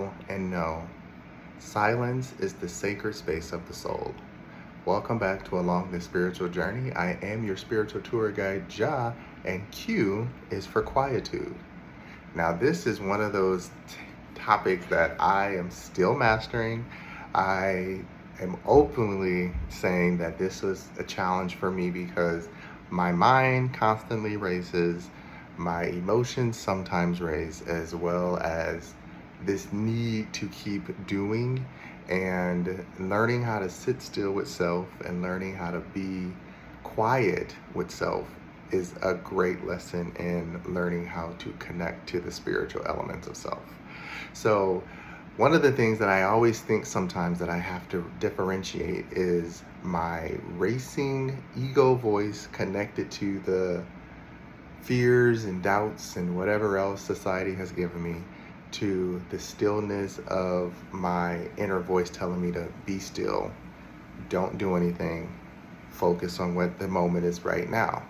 feel, and know silence is the sacred space of the soul. Welcome back to Along This Spiritual Journey. I am your spiritual tour guide, Jah, and Q is for Quietude. Now, this is one of those topics that I am still mastering. I am openly saying that this was a challenge for me because my mind constantly races, my emotions sometimes race, as well as this need to keep doing and learning how to sit still with self and learning how to be quiet with self is a great lesson in learning how to connect to the spiritual elements of self. So, one of the things that I always think sometimes that I have to differentiate is my racing ego voice connected to the fears and doubts and whatever else society has given me, to the stillness of my inner voice telling me to be still, don't do anything, focus on what the moment is right now.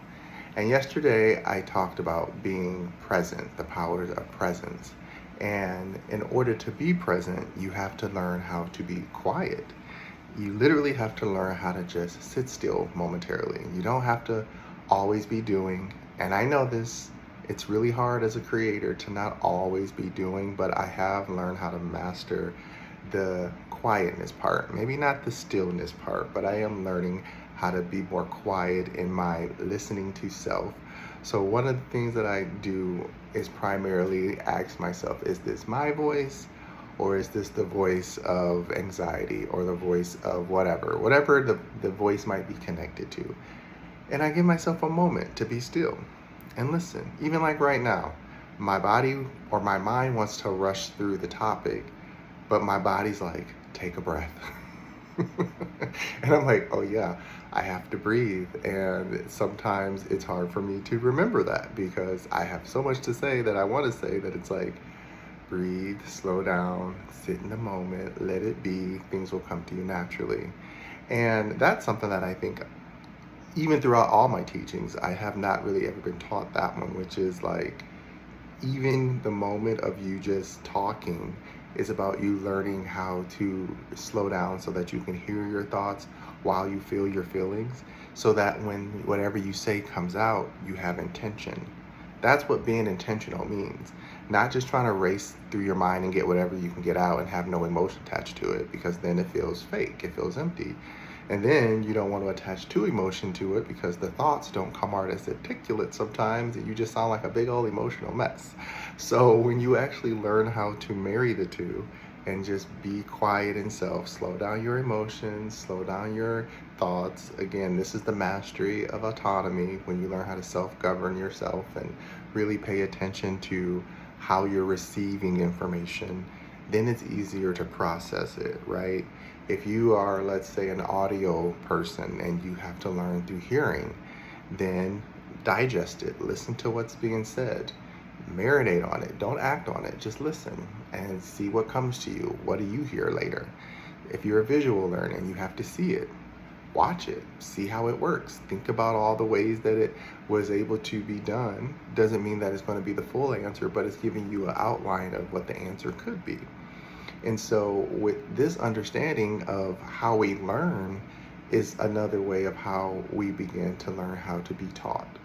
And yesterday I talked about being present, the powers of presence. And in order to be present, you have to learn how to be quiet. You literally have to learn how to just sit still momentarily. You don't have to always be doing. And I know this, it's really hard as a creator to not always be doing, but I have learned how to master the quietness part. Maybe not the stillness part, but I am learning how to be more quiet in my listening to self. So one of the things that I do is primarily ask myself, is this my voice? Or is this the voice of anxiety or the voice of whatever the voice might be connected to? And I give myself a moment to be still and listen. Even like right now, my body or my mind wants to rush through the topic, but my body's like, take a breath. And I'm like, oh yeah, I have to breathe. And sometimes it's hard for me to remember that because I have so much to say that I want to say that it's like, breathe, slow down, sit in the moment, let it be, things will come to you naturally. And that's something that I think, even throughout all my teachings, I have not really ever been taught that one, which is like, even the moment of you just talking is about you learning how to slow down so that you can hear your thoughts while you feel your feelings, so that when whatever you say comes out, you have intention. That's what being intentional means. Not just trying to race through your mind and get whatever you can get out and have no emotion attached to it, because then it feels fake, it feels empty. And then you don't want to attach too emotion to it because the thoughts don't come out as articulate sometimes and you just sound like a big old emotional mess. So when you actually learn how to marry the two and just be quiet in self, slow down your emotions, slow down your thoughts. Again, this is the mastery of autonomy, when you learn how to self-govern yourself and really pay attention to how you're receiving information, then it's easier to process it, right? If you are, let's say, an audio person and you have to learn through hearing, then digest it, listen to what's being said, marinate on it, don't act on it, just listen and see what comes to you. What do you hear later? If you're a visual learner and you have to see it, watch it, see how it works, think about all the ways that it was able to be done. Doesn't mean that it's going to be the full answer, but it's giving you an outline of what the answer could be. And so with this understanding of how we learn is another way of how we begin to learn how to be taught.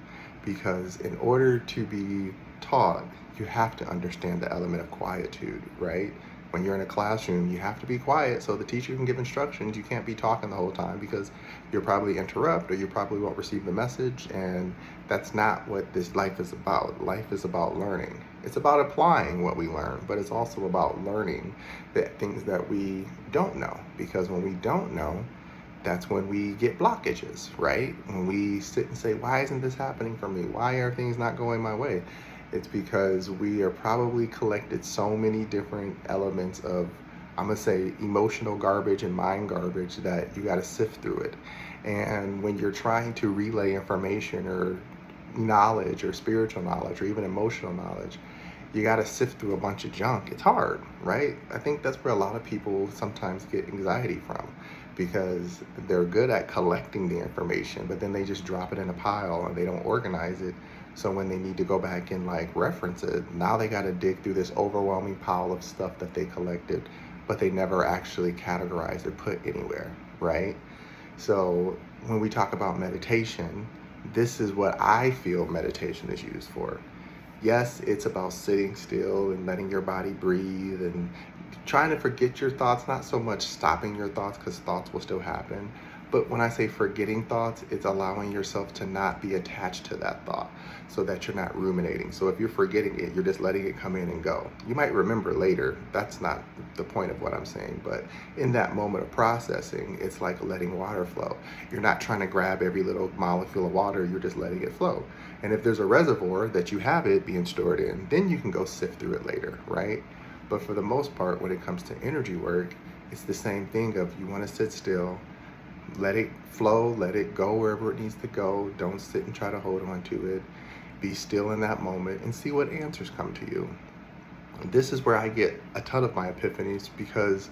Because in order to be taught, you have to understand the element of quietude, right? When you're in a classroom, you have to be quiet so the teacher can give instructions. You can't be talking the whole time because you'll probably interrupt or you probably won't receive the message. And that's not what this life is about. Life is about learning. It's about applying what we learn, but it's also about learning the things that we don't know. Because when we don't know, that's when we get blockages, right? When we sit and say, why isn't this happening for me? Why are things not going my way? It's because we are probably collected so many different elements of, I'm gonna say, emotional garbage and mind garbage that you gotta sift through it. And when you're trying to relay information or knowledge or spiritual knowledge or even emotional knowledge, you got to sift through a bunch of junk. It's hard, right? I think that's where a lot of people sometimes get anxiety from, because they're good at collecting the information, but then they just drop it in a pile and they don't organize it So when they need to go back and like reference it, now they got to dig through this overwhelming pile of stuff that they collected, but they never actually categorized or put anywhere, right? So when we talk about meditation, this is what I feel meditation is used for. Yes, it's about sitting still and letting your body breathe and trying to forget your thoughts, not so much stopping your thoughts because thoughts will still happen. But when I say forgetting thoughts, it's allowing yourself to not be attached to that thought so that you're not ruminating. So if you're forgetting it, you're just letting it come in and go. You might remember later. That's not the point of what I'm saying. But in that moment of processing, it's like letting water flow. You're not trying to grab every little molecule of water, you're just letting it flow. And if there's a reservoir that you have it being stored in, then you can go sift through it later, right? But for the most part, when it comes to energy work, it's the same thing of you want to sit still, let it flow, let it go wherever it needs to go. Don't sit and try to hold on to it. Be still in that moment and see what answers come to you. This is where I get a ton of my epiphanies, because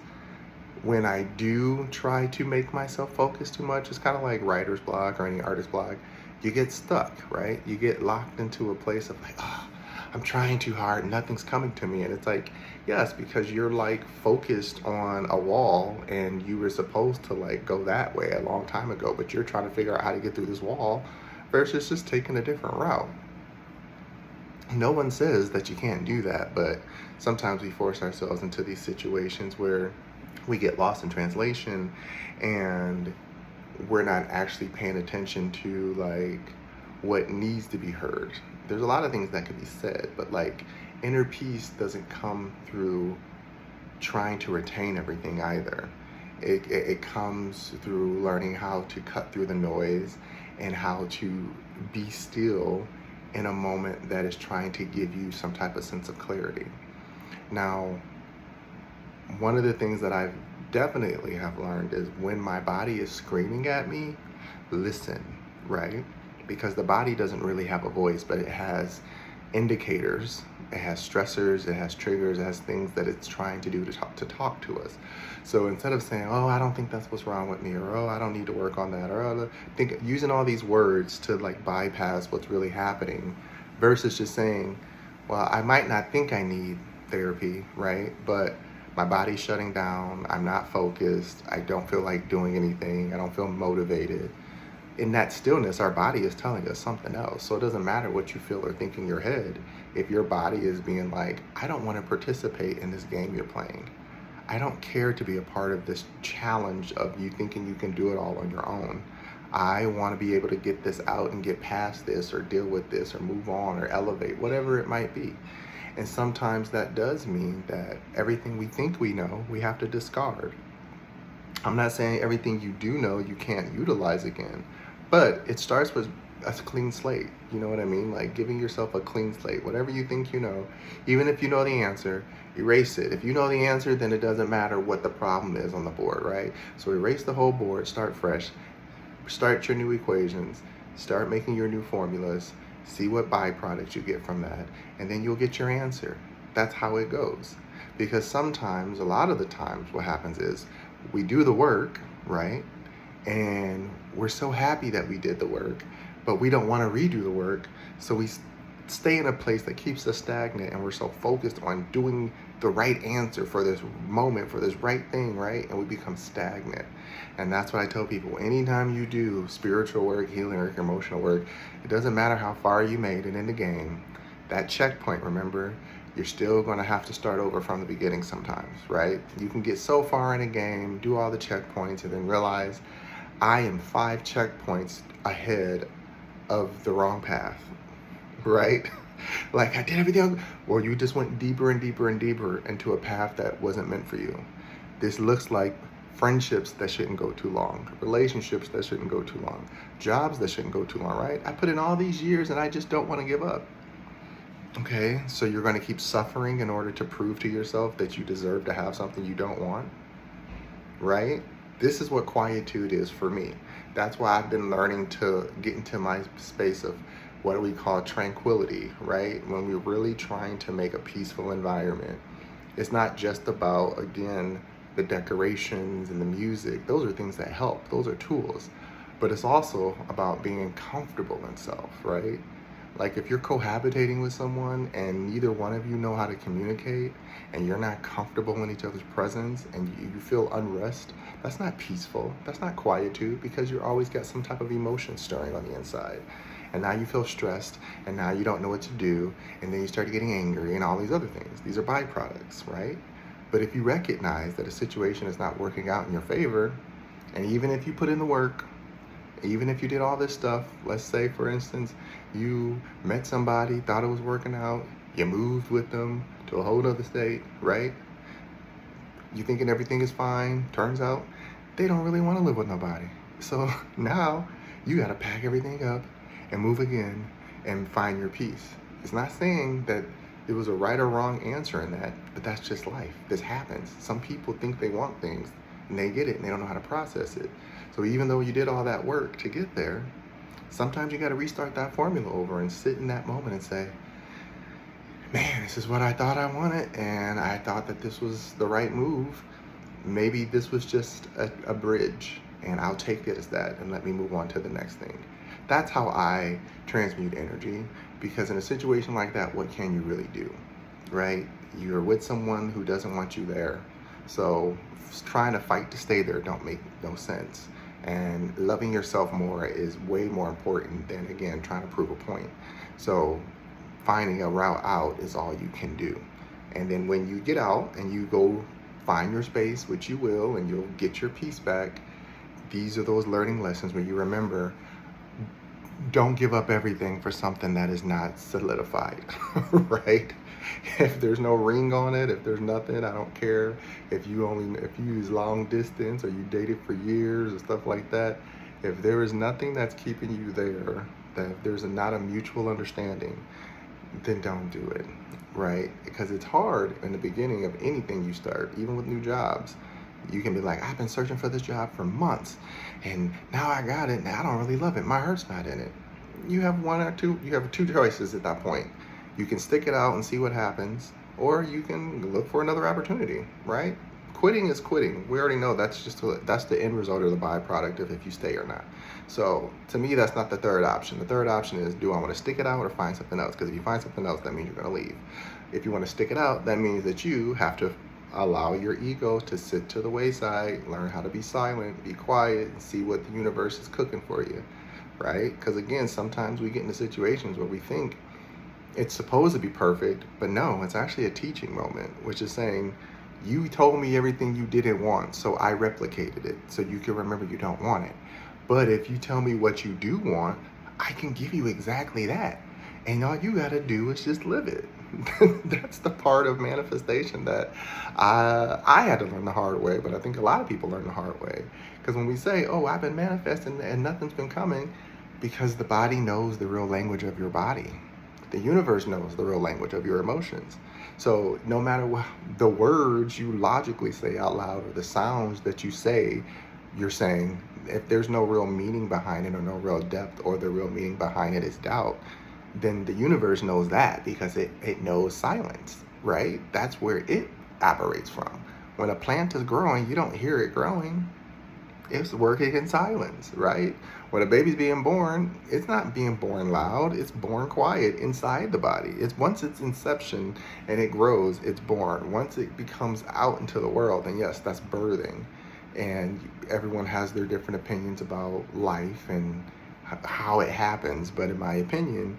when I do try to make myself focus too much, it's kind of like writer's block or any artist block. You get stuck, right? You get locked into a place of like, oh, I'm trying too hard, nothing's coming to me. And it's like, yes, because you're like focused on a wall and you were supposed to like go that way a long time ago, but you're trying to figure out how to get through this wall versus just taking a different route. No one says that you can't do that, but sometimes we force ourselves into these situations where we get lost in translation and we're not actually paying attention to like what needs to be heard. There's a lot of things that could be said, but like inner peace doesn't come through trying to retain everything either. It comes through learning how to cut through the noise and how to be still in a moment that is trying to give you some type of sense of clarity. Now, one of the things that I've definitely have learned is when my body is screaming at me, listen, right? Because the body doesn't really have a voice, but it has indicators, it has stressors, it has triggers, it has things that it's trying to do to talk to us. So instead of saying, oh, I don't think that's what's wrong with me, or oh, I don't need to work on that, or oh, using all these words to like bypass what's really happening, versus just saying, well, I might not think I need therapy, right? But my body's shutting down, I'm not focused, I don't feel like doing anything, I don't feel motivated. In that stillness, our body is telling us something else. So it doesn't matter what you feel or think in your head. If your body is being like, I don't want to participate in this game you're playing. I don't care to be a part of this challenge of you thinking you can do it all on your own. I want to be able to get this out and get past this or deal with this or move on or elevate, whatever it might be. And sometimes that does mean that everything we think we know, we have to discard. I'm not saying everything you do know you can't utilize again, but it starts with a clean slate. You know what I mean? Like giving yourself a clean slate. Whatever you think you know, even if you know the answer, erase it. If you know the answer, then it doesn't matter what the problem is on the board, right? So erase the whole board, start fresh, start your new equations, start making your new formulas, see what byproducts you get from that, and then you'll get your answer. That's how it goes. Because sometimes, a lot of the times, what happens is we do the work, right? And we're so happy that we did the work, but we don't want to redo the work. So we stay in a place that keeps us stagnant, and we're so focused on doing the right answer for this moment, for this right thing, right? And we become stagnant. And that's what I tell people. Anytime you do spiritual work, healing work, emotional work, it doesn't matter how far you made it in the game. That checkpoint, remember, you're still going to have to start over from the beginning sometimes, right? You can get so far in a game, do all the checkpoints, and then realize I am 5 checkpoints ahead of the wrong path, right? Like I did everything, or you just went deeper and deeper and deeper into a path that wasn't meant for you. This looks like friendships that shouldn't go too long, relationships that shouldn't go too long, jobs that shouldn't go too long, right? I put in all these years and I just don't want to give up. Okay, so you're going to keep suffering in order to prove to yourself that you deserve to have something you don't want, right? This is what quietude is for me. That's why I've been learning to get into my space of what we call tranquility, right? When we're really trying to make a peaceful environment. It's not just about, again, the decorations and the music. Those are things that help. Those are tools. But it's also about being comfortable in self, right? Like if you're cohabitating with someone and neither one of you know how to communicate and you're not comfortable in each other's presence and you feel unrest, that's not peaceful. That's not quietude, because you always got some type of emotion stirring on the inside. And now you feel stressed, and now you don't know what to do, and then you start getting angry and all these other things. These are byproducts, right? But if you recognize that a situation is not working out in your favor, and even if you put in the work, even if you did all this stuff, let's say for instance, you met somebody, thought it was working out, you moved with them to a whole other state, right? You thinking everything is fine, turns out they don't really want to live with nobody. So now you got to pack everything up and move again and find your peace. It's not saying that there was a right or wrong answer in that, but that's just life. This happens. Some people think they want things and they get it and they don't know how to process it. So even though you did all that work to get there, sometimes you got to restart that formula over and sit in that moment and say, man, this is what I thought I wanted, and I thought that this was the right move. Maybe this was just a bridge, and I'll take it as that and let me move on to the next thing. That's how I transmute energy, because in a situation like that, what can you really do, right? You're with someone who doesn't want you there, so trying to fight to stay there don't make no sense. And loving yourself more is way more important than, again, trying to prove a point. So finding a route out is all you can do. And then when you get out and you go find your space, which you will, and you'll get your peace back, these are those learning lessons where you remember, don't give up everything for something that is not solidified, right? If there's no ring on it, if there's nothing, I don't care if you use long distance or you dated for years or stuff like that. If there is nothing that's keeping you there, that if there's not a mutual understanding, then don't do it, right? Because it's hard in the beginning of anything you start, even with new jobs. You can be like, I've been searching for this job for months, and now I got it, and I don't really love it. My heart's not in it. You have two choices at that point. You can stick it out and see what happens, or you can look for another opportunity, right? Quitting is quitting. We already know that's the end result or the byproduct of if you stay or not. So to me, that's not the third option. The third option is, do I want to stick it out or find something else? Because if you find something else, that means you're going to leave. If you want to stick it out, that means that you have to allow your ego to sit to the wayside, learn how to be silent, be quiet, and see what the universe is cooking for you, right? Because again, sometimes we get into situations where we think it's supposed to be perfect, but no, it's actually a teaching moment, which is saying, you told me everything you didn't want, so I replicated it so you can remember you don't want it. But if you tell me what you do want, I can give you exactly that. And all you got to do is just live it. That's the part of manifestation that I had to learn the hard way, but I think a lot of people learn the hard way. Because when we say, oh, I've been manifesting and nothing's been coming, because the body knows the real language of your body. The universe knows the real language of your emotions. So no matter what the words you logically say out loud or the sounds that you say, you're saying, if there's no real meaning behind it or no real depth, or the real meaning behind it is doubt, then the universe knows that, because it knows silence, right? That's where it operates from. When a plant is growing, you don't hear it growing. It's working in silence, right? When a baby's being born, it's not being born loud, it's born quiet inside the body. It's once it's inception and it grows, it's born. Once it becomes out into the world, then yes, that's birthing. And everyone has their different opinions about life and how it happens. But in my opinion,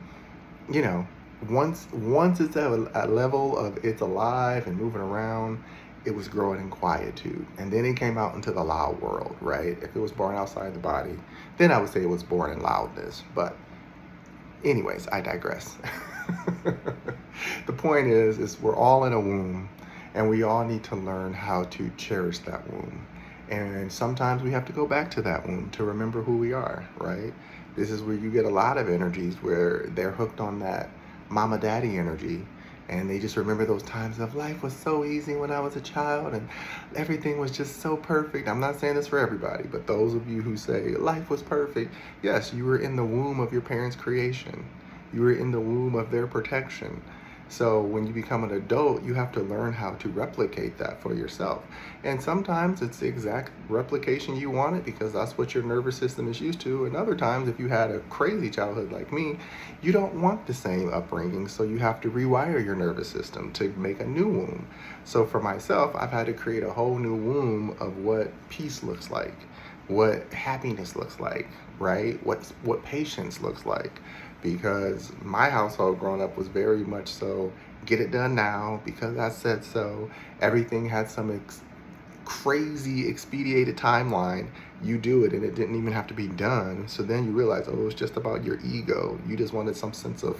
you know, once it's at a level of it's alive and moving around, it was growing in quietude. And then it came out into the loud world, right? If it was born outside the body, then I would say it was born in loudness. But anyways, I digress. The point is we're all in a womb, and we all need to learn how to cherish that womb. And sometimes we have to go back to that womb to remember who we are, right? This is where you get a lot of energies where they're hooked on that mama daddy energy, and they just remember those times of life was so easy when I was a child and everything was just so perfect. I'm not saying this for everybody, but those of you who say life was perfect, yes, you were in the womb of your parents' creation. You were in the womb of their protection. So when you become an adult, you have to learn how to replicate that for yourself. And sometimes it's the exact replication you wanted because that's what your nervous system is used to. And other times, if you had a crazy childhood like me, you don't want the same upbringing. So you have to rewire your nervous system to make a new womb. So for myself, I've had to create a whole new womb of what peace looks like, what happiness looks like, right? What patience looks like. Because my household growing up was very much so get it done now because I said so. Everything had some crazy expedited timeline. You do it and it didn't even have to be done. So then you realize, oh, it's just about your ego. You just wanted some sense of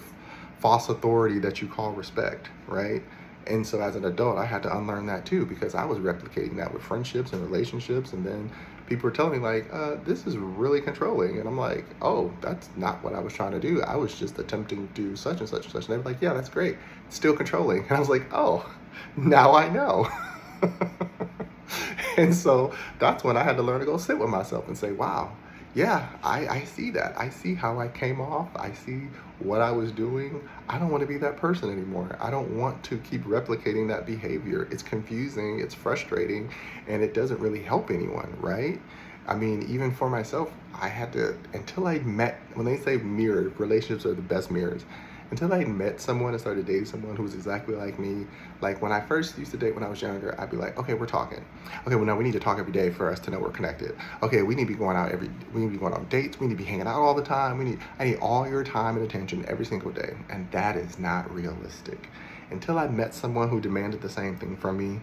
false authority that you call respect, right? And so as an adult, I had to unlearn that too because I was replicating that with friendships and relationships. And then people were telling me like, this is really controlling. And I'm like, oh, that's not what I was trying to do. I was just attempting to do such and such and such. And they were like, yeah, that's great. It's still controlling. And I was like, oh, now I know. And so that's when I had to learn to go sit with myself and say, wow, yeah, I see that. I see how I came off. I see what I was doing. I don't want to be that person anymore. I don't want to keep replicating that behavior. It's confusing, it's frustrating, and it doesn't really help anyone, right? I mean, even for myself, I had to, until I met, when they say mirror, relationships are the best mirrors. Until I met someone and started dating someone who was exactly like me, like when I first used to date when I was younger, I'd be like, okay, we're talking. Okay, well now we need to talk every day for us to know we're connected. Okay, we need to be going out we need to be going on dates, we need to be hanging out all the time. I need all your time and attention every single day. And that is not realistic. Until I met someone who demanded the same thing from me,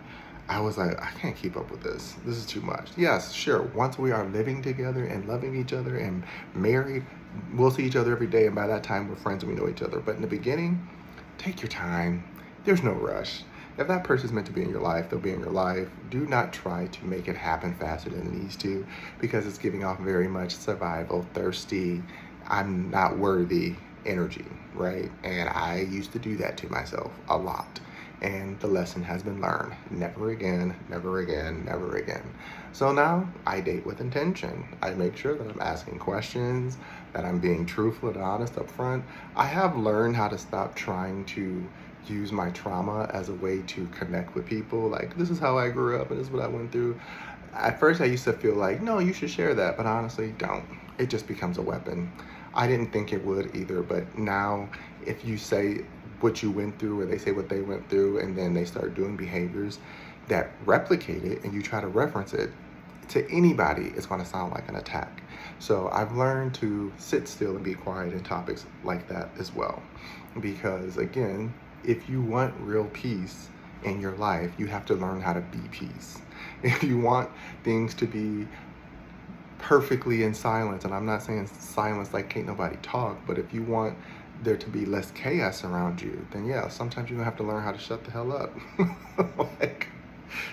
I was like, I can't keep up with this. This is too much. Yes, sure. Once we are living together and loving each other and married, we'll see each other every day. And by that time, we're friends and we know each other. But in the beginning, take your time. There's no rush. If that person's meant to be in your life, they'll be in your life. Do not try to make it happen faster than it needs to because it's giving off very much survival, thirsty, I'm not worthy energy, right? And I used to do that to myself a lot. And the lesson has been learned. Never again, never again, never again. So now I date with intention. I make sure that I'm asking questions, that I'm being truthful and honest up front. I have learned how to stop trying to use my trauma as a way to connect with people. Like, this is how I grew up and this is what I went through. At first I used to feel like, no, you should share that, but honestly, don't. It just becomes a weapon. I didn't think it would either, but now if you say what you went through or they say what they went through and then they start doing behaviors that replicate it and you try to reference it to anybody, it's going to sound like an attack. So I've learned to sit still and be quiet in topics like that as well. Because again, if you want real peace in your life, you have to learn how to be peace. If you want things to be perfectly in silence, and I'm not saying silence like can't nobody talk, but if you want there to be less chaos around you, then yeah, sometimes you're gonna have to learn how to shut the hell up. Like,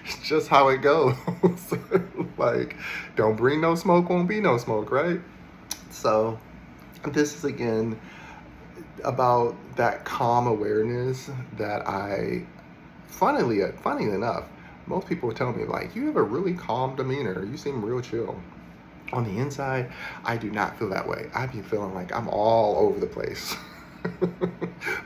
it's just how it goes. Like, don't bring no smoke, won't be no smoke, right? So this is again about that calm awareness that funnily enough, most people tell me like, you have a really calm demeanor, you seem real chill. On the inside, I do not feel that way. I be feeling like I'm all over the place.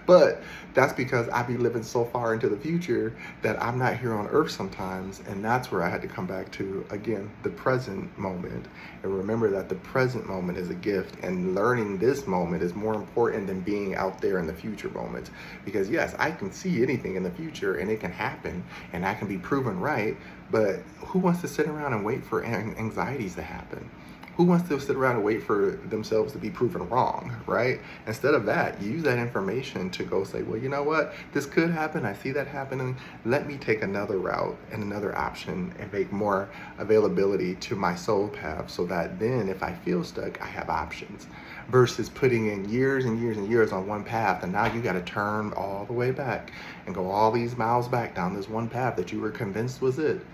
But that's because I be living so far into the future that I'm not here on earth sometimes. And that's where I had to come back to, again, the present moment. And remember that the present moment is a gift. And learning this moment is more important than being out there in the future moments. Because yes, I can see anything in the future and it can happen and I can be proven right. But who wants to sit around and wait for anxieties to happen? Who wants to sit around and wait for themselves to be proven wrong, right? Instead of that, use that information to go say, well, you know what? This could happen. I see that happening. Let me take another route and another option and make more availability to my soul path so that then if I feel stuck, I have options versus putting in years and years and years on one path. And now you got to turn all the way back and go all these miles back down this one path that you were convinced was it.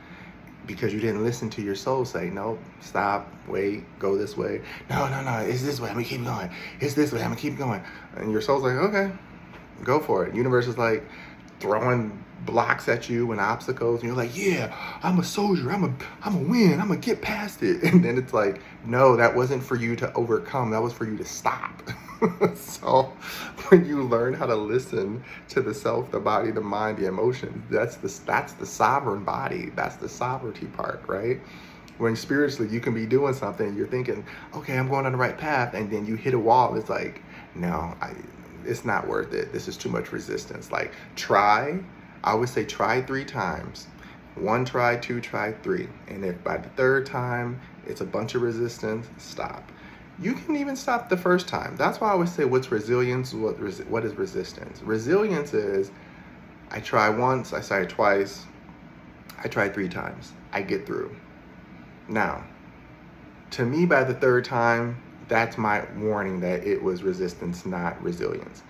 Because you didn't listen to your soul say, no, stop, wait, go this way. No, it's this way, I'm gonna keep going. It's this way, I'm gonna keep going. And your soul's like, okay, go for it. Universe is like, throwing blocks at you and obstacles, and you're like, yeah, I'm a soldier, I'm a win, I'm gonna get past it. And then it's like, no, that wasn't for you to overcome, that was for you to stop. So when you learn how to listen to the self, the body, the mind, the emotion, that's the sovereign body, that's the sovereignty part, right? When spiritually you can be doing something, you're thinking, okay, I'm going on the right path, and then you hit a wall. It's like, no, it's not worth it. This is too much resistance. Like, try. I always say try 3 times. 1 try, 2 try, 3. And if by the 3rd time it's a bunch of resistance, stop. You can even stop the first time. That's why I always say, what's resilience? What is resistance? Resilience is, I try once, I try twice, I try 3 times, I get through. Now, to me, by the 3rd time, that's my warning that it was resistance, not resilience.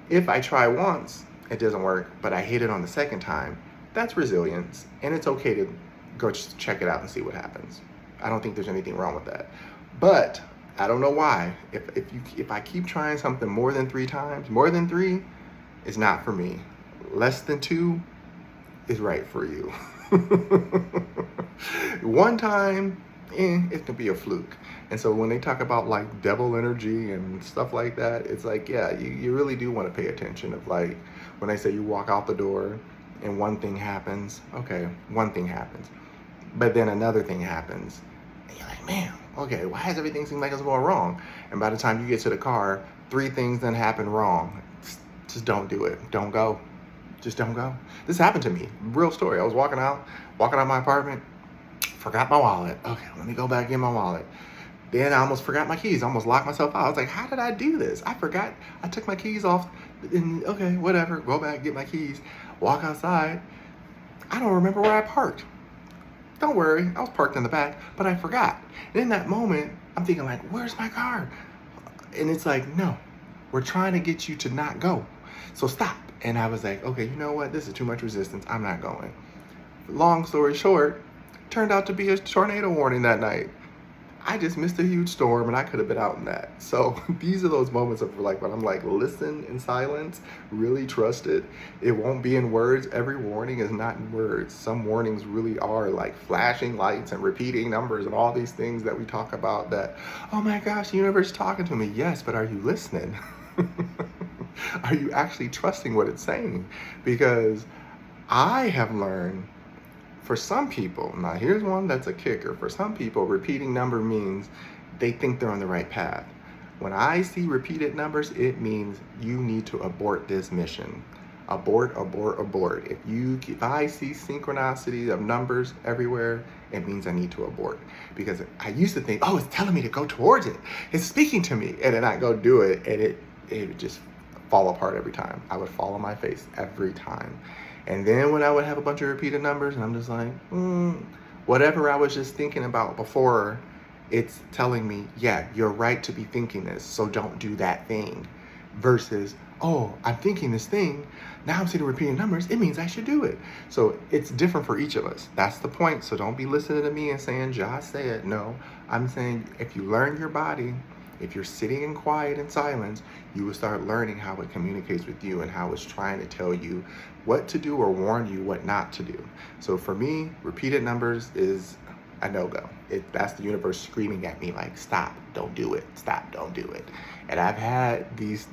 If I try once, it doesn't work, but I hit it on the 2nd time, that's resilience, and it's okay to go check it out and see what happens. I don't think there's anything wrong with that. But I don't know why. If I keep trying something more than 3 times, more than 3 is not for me. Less than 2 is right for you. 1 time, it can be a fluke. And so when they talk about like devil energy and stuff like that, it's like, yeah, you really do want to pay attention of, like, when they say you walk out the door and one thing happens, okay, one thing happens, but then another thing happens, and you're like, man, okay, why does everything seem like it's going wrong? And by the time you get to the car, 3 things then happen wrong. Just don't do it. Don't go. Just don't go. This happened to me. Real story. I was walking out my apartment, forgot my wallet. Okay, let me go back in my wallet. Then I almost forgot my keys. I almost locked myself out. I was like, how did I do this? I forgot. I took my keys off. And okay, whatever. Go back, get my keys. Walk outside. I don't remember where I parked. Don't worry. I was parked in the back, but I forgot. And in that moment, I'm thinking like, where's my car? And it's like, no, we're trying to get you to not go. So stop. And I was like, okay, you know what? This is too much resistance. I'm not going. Long story short, turned out to be a tornado warning that night. I just missed a huge storm and I could have been out in that. So these are those moments of like, when I'm like, listen in silence, really trust it. It won't be in words. Every warning is not in words. Some warnings really are like flashing lights and repeating numbers and all these things that we talk about that, oh my gosh, the universe is talking to me. Yes, but are you listening? Are you actually trusting what it's saying? Because I have learned, for some people, now here's one that's a kicker. For some people, repeating number means they think they're on the right path. When I see repeated numbers, it means you need to abort this mission. Abort, abort, abort. If I see synchronicity of numbers everywhere, it means I need to abort. Because I used to think, oh, it's telling me to go towards it. It's speaking to me. And then I go do it, and it would just fall apart every time. I would fall on my face every time. And then when I would have a bunch of repeated numbers, and I'm just like, whatever I was just thinking about before, it's telling me, yeah, you're right to be thinking this, so don't do that thing. Versus, oh, I'm thinking this thing, now I'm seeing repeating numbers, it means I should do it. So it's different for each of us. That's the point. So don't be listening to me and saying, Josh said. No, I'm saying if you learn your body, if you're sitting in quiet and silence, you will start learning how it communicates with you and how it's trying to tell you what to do or warn you what not to do. So for me, repeated numbers is a no-go. That's the universe screaming at me like, stop, don't do it. Stop, don't do it. And I've had these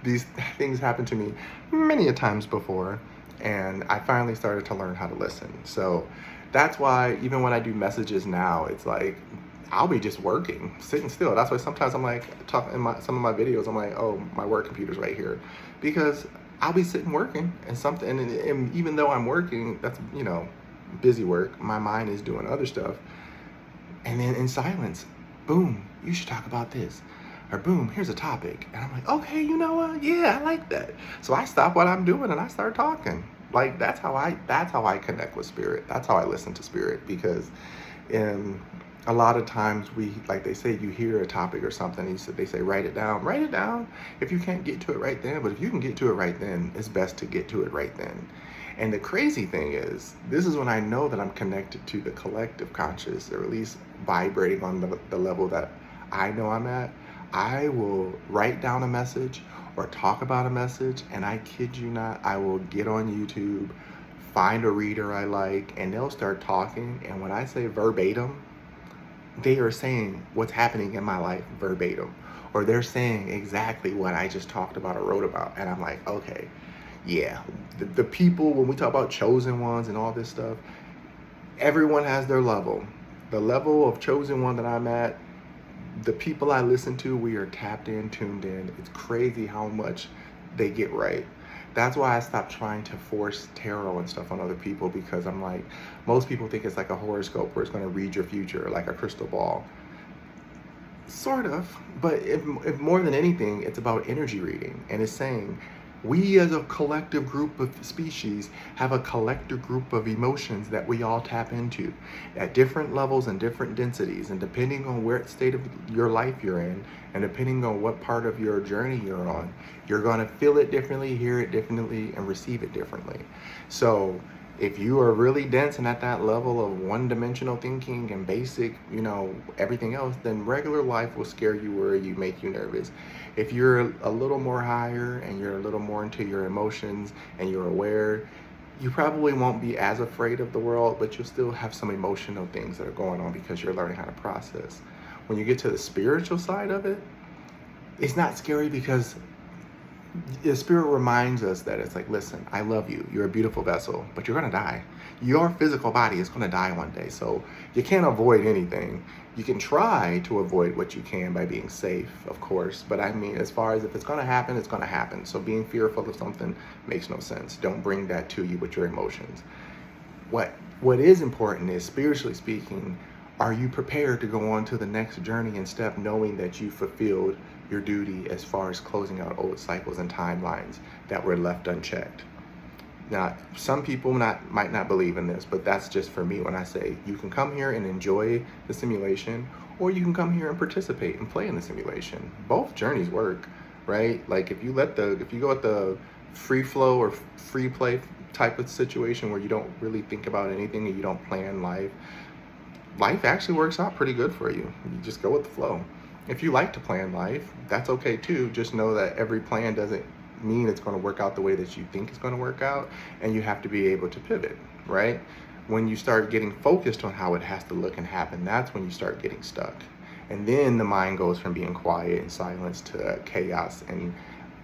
these things happen to me many a times before, and I finally started to learn how to listen. So that's why even when I do messages now, it's like, I'll be just working, sitting still. That's why sometimes I'm like, talking in some of my videos, I'm like, oh, my work computer's right here. Because I'll be sitting working and something, and even though I'm working, that's, busy work, my mind is doing other stuff. And then in silence, boom, you should talk about this. Or boom, here's a topic. And I'm like, okay, you know what? Yeah, I like that. So I stop what I'm doing and I start talking. Like, that's how I connect with spirit. That's how I listen to spirit. Because a lot of times like they say, you hear a topic or something, they say, write it down if you can't get to it right then. But if you can get to it right then, it's best to get to it right then. And the crazy thing is, this is when I know that I'm connected to the collective conscious, or at least vibrating on the level that I know I'm at. I will write down a message, or talk about a message, and I kid you not, I will get on YouTube, find a reader I like, and they'll start talking. And when I say verbatim, they are saying what's happening in my life verbatim, or they're saying exactly what I just talked about or wrote about. And I'm like, okay, yeah, the people, when we talk about chosen ones and all this stuff, everyone has their level. The level of chosen one that I'm at, the people I listen to, we are tapped in, tuned in. It's crazy how much they get right. That's why I stopped trying to force tarot and stuff on other people, because I'm like, most people think it's like a horoscope where it's going to read your future, like a crystal ball. Sort of, but if more than anything, it's about energy reading, and it's saying we as a collective group of species have a collective group of emotions that we all tap into at different levels and different densities, and depending on where state of your life you're in, and depending on what part of your journey you're on, you're going to feel it differently, hear it differently, and receive it differently. So if you are really dense and at that level of one-dimensional thinking and basic, everything else, then regular life will scare you, worry you, make you nervous. If you're a little more higher and you're a little more into your emotions and you're aware, you probably won't be as afraid of the world, but you'll still have some emotional things that are going on because you're learning how to process. When you get to the spiritual side of it, it's not scary, because the spirit reminds us that it's like, listen, I love you. You're a beautiful vessel, but you're going to die. Your physical body is going to die one day. So you can't avoid anything. You can try to avoid what you can by being safe, of course. But I mean, as far as if it's going to happen, it's going to happen. So being fearful of something makes no sense. Don't bring that to you with your emotions. What is important is, spiritually speaking, are you prepared to go on to the next journey and step, knowing that you fulfilled your duty as far as closing out old cycles and timelines that were left unchecked? Now, some people might not believe in this, but that's just for me when I say you can come here and enjoy the simulation, or you can come here and participate and play in the simulation. Both journeys work, right? Like if you go at the free flow or free play type of situation where you don't really think about anything and you don't plan life actually works out pretty good for you. You just go with the flow. If you like to plan life, that's okay too. Just know that every plan doesn't mean it's going to work out the way that you think it's going to work out, and you have to be able to pivot, right? When you start getting focused on how it has to look and happen, that's when you start getting stuck. And then the mind goes from being quiet and silence to chaos and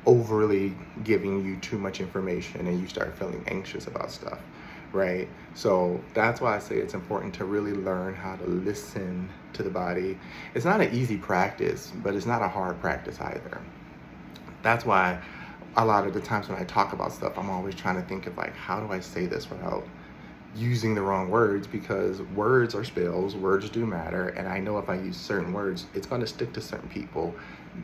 overly giving you too much information, and you start feeling anxious about stuff. Right? So that's why I say it's important to really learn how to listen to the body. It's not an easy practice, but it's not a hard practice either. That's why a lot of the times when I talk about stuff, I'm always trying to think of like, how do I say this without using the wrong words, because words are spells, words do matter, and I know if I use certain words, it's going to stick to certain people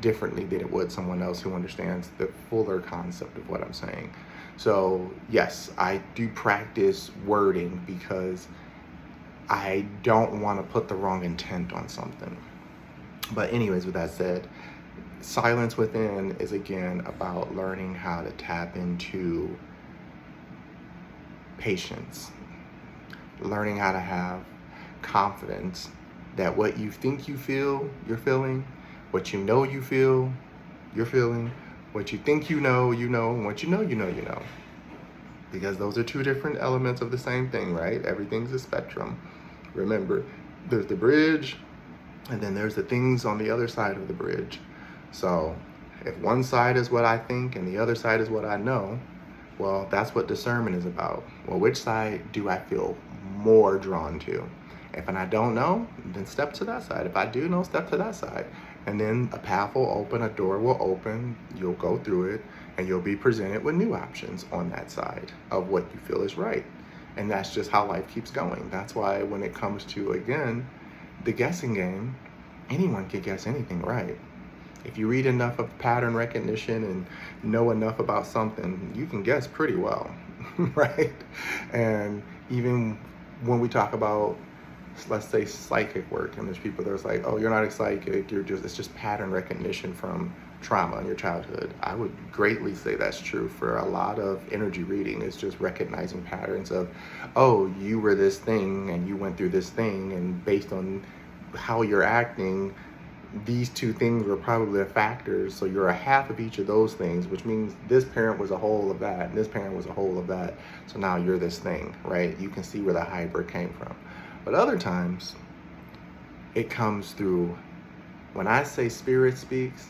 differently than it would someone else who understands the fuller concept of what I'm saying. So yes, I do practice wording because I don't want to put the wrong intent on something. But anyways, with that said, silence within is again about learning how to tap into patience, learning how to have confidence that what you think you feel, you're feeling, what you know you feel, you're feeling, what you think you know, and what you know, you know. Because those are two different elements of the same thing, right? Everything's a spectrum. Remember, there's the bridge, and then there's the things on the other side of the bridge. So if one side is what I think and the other side is what I know, well, that's what discernment is about. Well, which side do I feel more drawn to? If I don't know, then step to that side. If I do know, step to that side. And then a path will open, a door will open, you'll go through it, and you'll be presented with new options on that side of what you feel is right. And that's just how life keeps going. That's why when it comes to, again, the guessing game, anyone can guess anything right. If you read enough of pattern recognition and know enough about something, you can guess pretty well, right? And even when we talk about, let's say, psychic work, and there's people that's like, oh, you're not a psychic, it's just pattern recognition from trauma in your childhood. I would greatly say that's true for a lot of energy reading. It's just recognizing patterns of, oh, you were this thing and you went through this thing, and based on how you're acting, these two things were probably a factor. So you're a half of each of those things, which means this parent was a whole of that, and this parent was a whole of that. So now you're this thing, right? You can see where the hybrid came from. But other times, it comes through, when I say spirit speaks,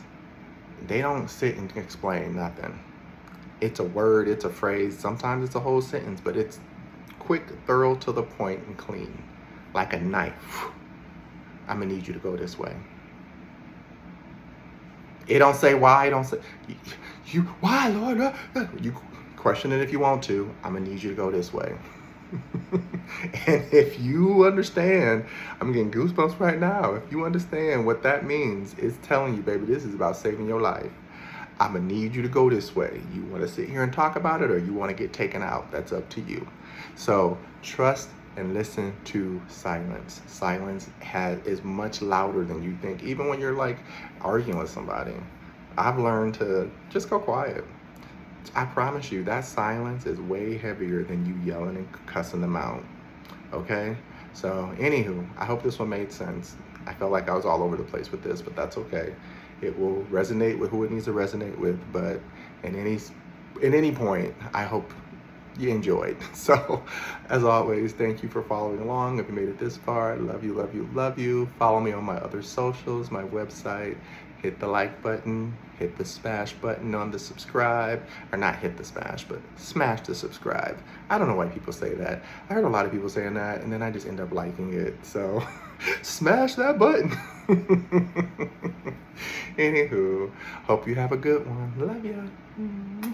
they don't sit and explain nothing. It's a word, it's a phrase, sometimes it's a whole sentence, but it's quick, thorough, to the point, and clean. Like a knife. I'm gonna need you to go this way. It don't say why, it don't say, why, Lord? You question it if you want to. I'm gonna need you to go this way. And if you understand, I'm getting goosebumps right now. If you understand what that means, it's telling you, baby, this is about saving your life. I'm gonna need you to go this way. You wanna sit here and talk about it, or you wanna get taken out? That's up to you. So trust and listen to silence. Silence is much louder than you think. Even when you're like arguing with somebody, I've learned to just go quiet. I promise you, that silence is way heavier than you yelling and cussing them out. Okay? So, anywho, I hope this one made sense. I felt like I was all over the place with this, but that's okay. It will resonate with who it needs to resonate with, but at any point, I hope you enjoyed. So, as always, thank you for following along. If you made it this far, love you, love you, love you. Follow me on my other socials, my website. Hit the like button, hit the smash button on the subscribe, or not hit the smash, but smash the subscribe. I don't know why people say that. I heard a lot of people saying that, and then I just end up liking it. So, smash that button. Anywho, hope you have a good one. Love ya.